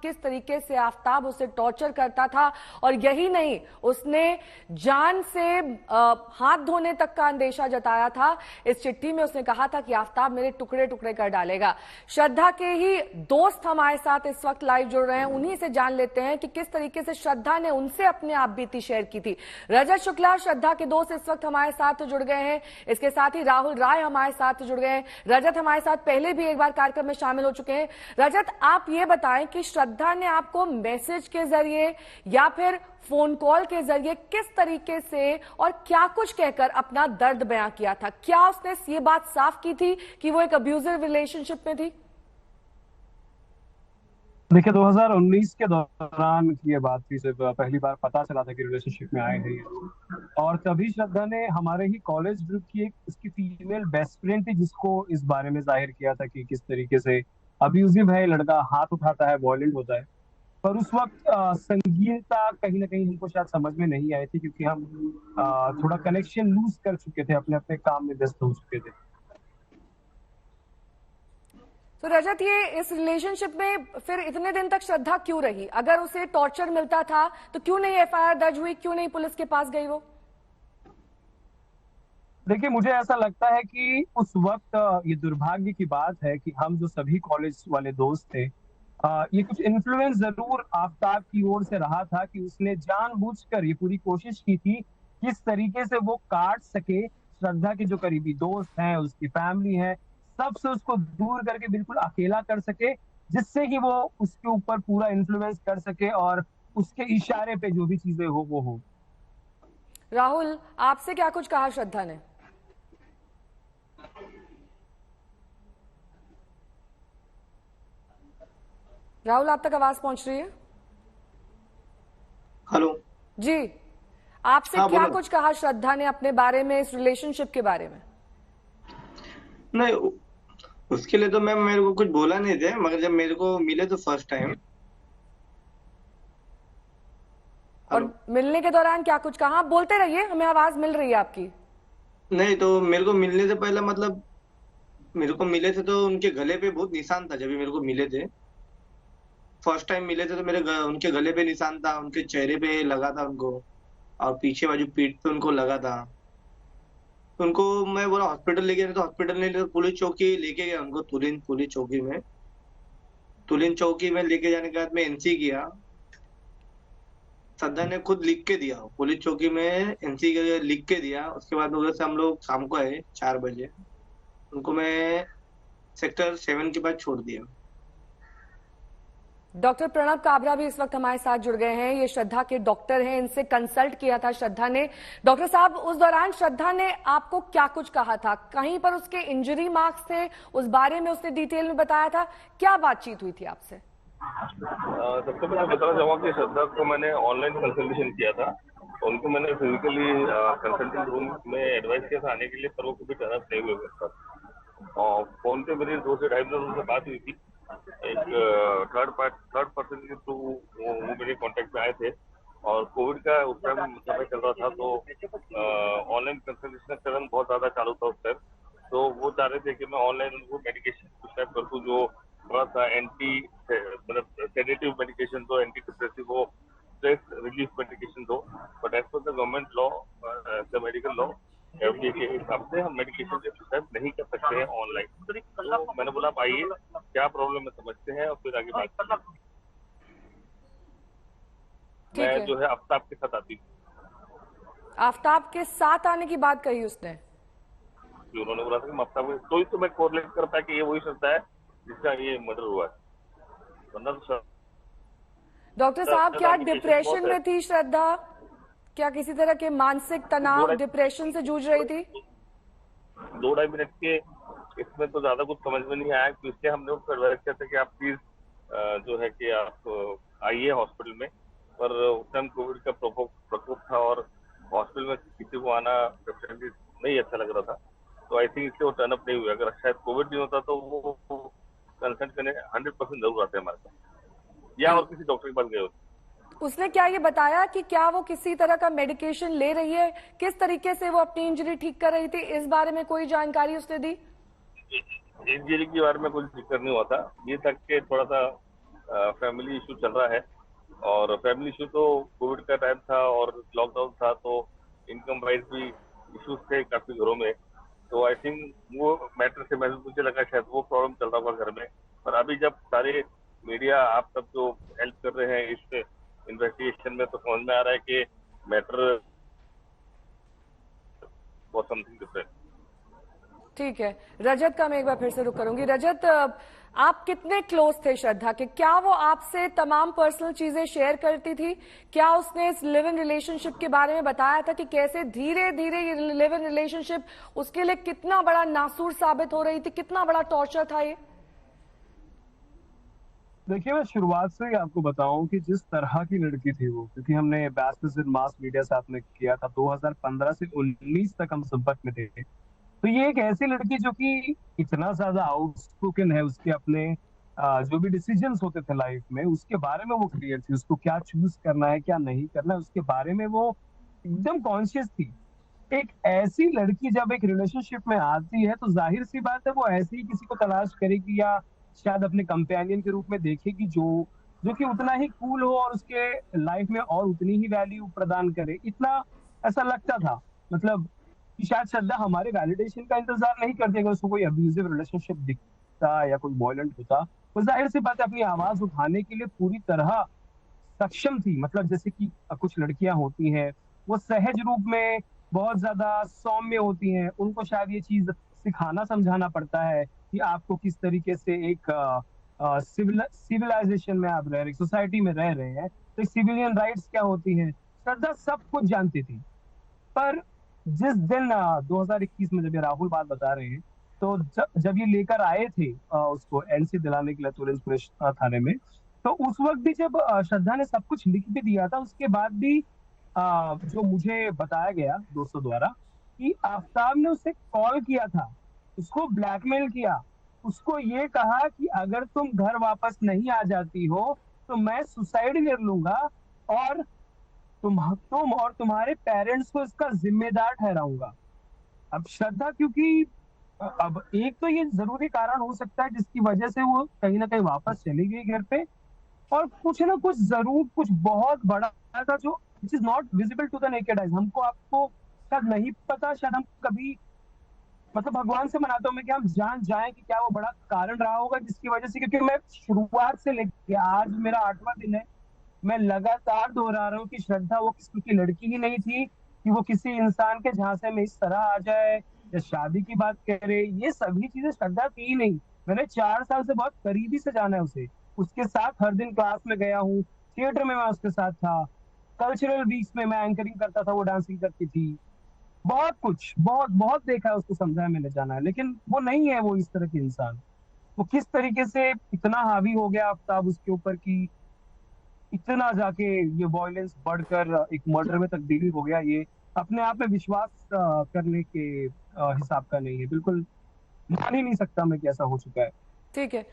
किस तरीके से आफताब उसे टॉर्चर करता था, और यही नहीं, उसने जान से हाथ धोने तक का अंदेशा जताया था। इस चिट्ठी में उसने कहा था कि आफताब मेरे टुकड़े टुकड़े कर डालेगा। श्रद्धा के ही दोस्त हमारे साथ इस वक्त लाइव जुड़ रहे हैं, उन्हीं से जान लेते हैं कि किस तरीके से श्रद्धा ने उनसे अपने आप बीती शेयर की थी। रजत शुक्ला, श्रद्धा के दोस्त, इस वक्त हमारे साथ जुड़ गए हैं। इसके साथ ही राहुल राय हमारे साथ जुड़ गए हैं। रजत हमारे साथ पहले भी एक बार कार्यक्रम में शामिल हो चुके हैं। रजत, आप ये बताएं कि श्रद्धा ने आपको मैसेज के जरिए या फिर फोन कॉल के जरिए किस तरीके से और क्या कुछ कहकर अपना दर्द बयां किया था? क्या उसने ये बात साफ की थी कि वो एक अब्यूजिव रिलेशनशिप में थी? देखिए, 2019 के दौरान की ये बात थी। सिर्फ पहली बार पता चला था कि रिलेशनशिप में आए हैं ये। और तभी श्रद्धा ने हमारे ही कॉलेज ग्रुप की एक उसकी फीमेल बेस्ट फ्रेंड थी, जिसको इस बारे में जाहिर किया था कि किस तरीके से अब्यूजिव है लड़का, हाथ उठाता है, वॉयलेंट होता है। पर उस वक्त संगीनता कहीं ना कहीं हमको शायद समझ में नहीं आई थी, क्योंकि हम थोड़ा कनेक्शन लूज कर चुके थे, अपने अपने काम में व्यस्त हो चुके थे। तो रजत, ये इस रिलेशनशिप में फिर इतने दिन तक श्रद्धा क्यों रही? अगर उसे टॉर्चर मिलता था तो क्यों नहीं एफआईआर दर्ज हुई, क्यों नहीं पुलिस के पास गई वो? देखिए, मुझे ऐसा लगता है कि उस वक्त ये दुर्भाग्य की बात है कि हम जो सभी कॉलेज वाले दोस्त थे, ये कुछ इन्फ्लुएंस जरूर आफताब की ओर से रहा था कि उसने जानबूझकर ये पूरी कोशिश की थी किस तरीके से वो काट सके श्रद्धा के जो करीबी दोस्त हैं, उसकी फैमिली है, सबसे उसको दूर करके बिल्कुल अकेला कर सके, जिससे कि वो उसके ऊपर पूरा इन्फ्लुएंस कर सके और उसके इशारे पे जो भी चीजें हो वो हो। राहुल, आपसे क्या कुछ कहा श्रद्धा ने? राहुल, आप तक आवाज पहुंच रही है? हेलो जी, आपसे हाँ, क्या बोलो। कुछ कहा श्रद्धा ने अपने बारे में, इस रिलेशनशिप के बारे में? नहीं, उसके लिए तो मैम मेरे को कुछ बोला नहीं थे, मगर जब मेरे को मिले तो फर्स्ट टाइम। और हेलो। मिलने के दौरान क्या कुछ कहा? आप बोलते रहिए, हमें आवाज मिल रही है आपकी। नहीं, तो मेरे को मिलने से पहले मतलब मेरे को मिले थे तो उनके गले पे बहुत निशान था। जब भी मेरे को मिले थे, फर्स्ट टाइम मिले थे, तो उनके गले पे निशान था, उनके चेहरे पे लगा था उनको, और पीछे बाजू पीठ पे उनको लगा था। तो उनको मैं बोला हॉस्पिटल लेके गया, तो हॉस्पिटल नहीं, तो पुलिस चौकी लेके गया उनको, तुलिन पुलिस चौकी में। तुलिन चौकी में लेके जाने के बाद में एनसी किया। श्रद्धा ने खुद लिख के दिया, पुलिस चौकी में एनसी लिख के दिया। उसके बाद उधर से हम लोग शाम को आए 4 बजे, उनको मैं सेक्टर 7 के पास छोड़ दिया। डॉक्टर प्रणव काबरा भी इस वक्त हमारे साथ जुड़ गए हैं। ये श्रद्धा के डॉक्टर हैं, इनसे कंसल्ट किया था श्रद्धा ने। डॉक्टर साहब, उस दौरान श्रद्धा ने आपको क्या कुछ कहा था? कहीं पर उसके इंजरी मार्क्स थे, उस बारे में उसने डिटेल में बताया था? क्या बातचीत हुई थी आपसे? सबसे पहले बताना चाहूंगा कि श्रद्धा को मैंने ऑनलाइन कंसल्टेशन किया था। उनको मैंने फिजिकली कंसल्टिंग रूम में एडवाइस किया था आने के लिए, पर वो कभी टर्न अप नहीं हुए मेरे साथ। और फोन पे मेरी 2 से 2.5 मिनट उनसे बात हुई थी। एक थर्ड पर्सन के थ्रू वो मेरे कॉन्टेक्ट में आए थे, और कोविड का उस टाइम समय चल रहा था, तो ऑनलाइन कंसल्टेशन का चलन बहुत ज्यादा चालू था उस टाइम। तो वो चाह रहे थे कि मैं ऑनलाइन उनको मेडिकेशन प्रिस्क्राइब कर दूं, जो थोड़ा सा मतलब सेडेटिव मेडिकेशन दो, एंटी डिप्रेसिव हो, स्ट्रेस रिलीफ मेडिकेशन दो। But as per the government law, the medical law, FDA के हिसाब से हम मेडिकेशन के प्रिस्क्राइब नहीं कर सकते हैं ऑनलाइन। तो मैंने बोला आप आइए, क्या प्रॉब्लम है समझते हैं और फिर आगे बात करते हैं। मैं जो है आफ्ताब के साथ आती हूँ। आफ्ताब के साथ आने की बात कही उसने? उन्होंने बोला था कि आफ्ताब तो ही तो मैं कोरिलेट कर पाया कि ये वही सकता है जिसका ये मर्डर हुआ है, वरना तो। डॉक्टर साहब, क्या डिप्रेशन में थी श्रद्धा? क्या किसी तरह के मानसिक तनाव, डिप्रेशन से जूझ रही थी? 2-2.5 मिनट के इसमें तो ज्यादा कुछ समझ में नहीं आया, इसलिए हमने उसको एडवाइस किया था कि आप प्लीज जो है कि आप आइए हॉस्पिटल में। पर उस टाइम कोविड का प्रकोप था और हॉस्पिटल में किसी को आना डेफिनेटली नहीं अच्छा लग रहा था। तो आई थिंक इससे वो टर्न अप नहीं हुआ। अगर शायद कोविड नहीं होता तो वो कंसल्ट करने 100% जरूर आते हमारे पास, या और किसी डॉक्टर के पास गए होते। उसने क्या ये बताया कि क्या वो किसी तरह का मेडिकेशन ले रही है? किस तरीके से वो अपनी इंजरी ठीक कर रही थी? इस बारे में कोई जानकारी उसने दी? इंजरी के बारे में कुछ जिक्र नहीं हुआ था। ये तक के थोड़ा सा फैमिली इशू चल रहा है। और फैमिली इशू तो कोविड का टाइम था और लॉकडाउन था, तो इनकम वाइज भी इश्यूज थे काफी घरों में। तो आई थिंक वो मैटर से मुझे लगा शायद वो प्रॉब्लम चल रहा होगा घर में। पर अभी जब सारे मीडिया आप सब जो हेल्प कर रहे हैं इस इन्वेस्टिगेशन में, तो समझ में आ रहा है कि मैटर वॉज समथिंग डिफरेंट। ठीक है, रजत का मैं एक बार फिर से रुक करूंगी। रजत, आप कितने क्लोज थे श्रद्धा के? क्या वो आपसे तमाम पर्सनल चीजें शेयर करती थी? क्या उसने इस लिव इन रिलेशनशिप के बारे में बताया था कि कैसे धीरे धीरे ये लिव इन रिलेशनशिप उसके लिए कितना बड़ा नासूर साबित हो रही थी, कितना बड़ा टॉर्चर था ये? देखिए, मैं शुरुआत से ही आपको बताऊं कि जिस तरह की लड़की थी वो, क्योंकि हमने बैचलर्स इन मास मीडिया साथ में किया था, 2015 से 19 तक हम संपर्क में थे। तो ये एक ऐसी लड़की जो कि इतना ज्यादा आउटस्पोकन है, उसके अपने जो भी डिसीजंस होते थे लाइफ में उसके बारे में वो क्लियर थी, उसको क्या चूज करना है क्या नहीं करना है उसके बारे में वो एकदम कॉन्शियस थी। एक ऐसी लड़की जब एक रिलेशनशिप में आती है तो जाहिर सी बात है वो ऐसे ही किसी को तलाश करेगी या शायद अपने कंपेनियन के रूप में देखेगी जो जो कि उतना ही कूल हो और उसके लाइफ में और उतनी ही वैल्यू प्रदान करे। इतना ऐसा लगता था, मतलब कि शायद श्रद्धा हमारे वैलिडेशन का इंतजार नहीं करती। अगर उसको कोई अब्यूजिव रिलेशनशिप दिखता या कोई वॉयलेंट होता, वो जाहिर सी बात है अपनी आवाज उठाने के लिए पूरी तरह सक्षम थी। मतलब जैसे कि कुछ लड़कियां होती हैं वो सहज रूप में बहुत ज्यादा सौम्य होती हैं, उनको शायद ये चीज सिखाना समझाना पड़ता है कि आपको किस तरीके से एक सिविलाइजेशन में आप रह रहे, सोसाइटी में रह रहे हैं, तो सिविलियन राइट्स क्या होती हैं। श्रद्धा सब कुछ जानती थी। पर जिस दिन 2021 में, जब ये राहुल बात बता रहे हैं, तो जब ये लेकर आए थे उसको एनसी दिलाने के लिए तुरंत पुलिस थाने में, तो उस वक्त भी जब श्रद्धा ने सब कुछ लिख भी दिया था, उसके बाद भी जो मुझे बताया गया दोस्तों द्वारा कि आफ्ताब ने उसे कॉल किया था, उसको ब्लैकमेल किया, उसको ये कहा कि अगर तुम घर वापस नहीं आ जाती हो तो मैं सुसाइड कर लूंगा और तुम और तुम्हारे पेरेंट्स को इसका जिम्मेदार ठहराऊंगा। अब श्रद्धा, क्योंकि अब एक तो ये जरूरी कारण हो सकता है जिसकी वजह से वो कहीं ना कहीं वापस चली गई घर पे, और कुछ ना कुछ जरूर कुछ बहुत बड़ा था जो which is not visible to the naked eyes. हमको आपको शायद नहीं पता, शायद हम कभी, मतलब भगवान से मनाता हूँ मैं कि हम जान जाएं कि क्या वो बड़ा कारण रहा होगा जिसकी वजह से, क्योंकि मैं शुरुआत से लेके आज मेरा 8वां दिन है, मैं लगातार दोहरा रहा हूँ कि श्रद्धा वो किस्म की लड़की ही नहीं थी कि वो किसी इंसान के झांसे में इस तरह आ जाए या शादी की बात करे। ये सभी चीजें श्रद्धा की ही नहीं। मैंने 4 साल से बहुत करीबी से जाना है उसे, उसके साथ हर दिन क्लास में गया हूँ, थिएटर में मैं उसके साथ था, कल्चरल वीक्स में मैं एंकरिंग करता था, वो डांसिंग करती थी। बहुत कुछ, बहुत बहुत देखा है उसको, समझा है मैंने, जाना है, लेकिन वो नहीं है वो इस तरह के इंसान। वो किस तरीके से इतना हावी हो गया आफ्ताब उसके ऊपर कि इतना जाके ये वॉयलेंस बढ़कर एक मर्डर में तब्दीली हो गया, ये अपने आप में विश्वास करने के हिसाब का नहीं है। बिल्कुल मान ही नहीं सकता मैं कि ऐसा हो चुका है। ठीक है।